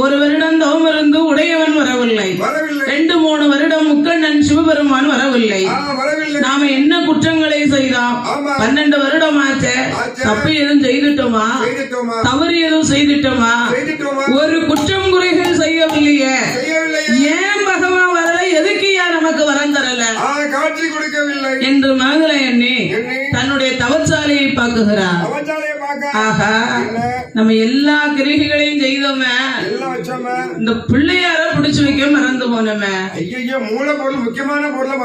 ஒரு வருடம் தவம் இருந்து உடையவன் வரவில்லை. 2-3 வருடம் முக்கண்ணன் சிவபெருமான் வரவில்லை. நாம என்ன குற்றங்களை செய்தோம்? 12 வருடம் ஆச்சு. தப்பு எதுவும் செய்துட்டோமா? தவறு எதுவும் செய்துட்டோமா? ஒரு குற்றம் குறைகள் செய்யவில்லையே. ஏன் பகவான் வரல? எதுக்கு நமக்கு வரம் தரல? காட்சி கொடுக்கவில்லை என்று மனதில் எண்ணி தன்னுடைய தவச்சாலையை பார்க்குகிறார். ஆகா, நம்ம எல்லா கிரிகைகளையும் செய்தோமே, இந்த பிள்ளையார பிடிச்சு வைக்க மறந்து போனோமே. ஐயோ, மூல பொருள், முக்கியமான பொருளை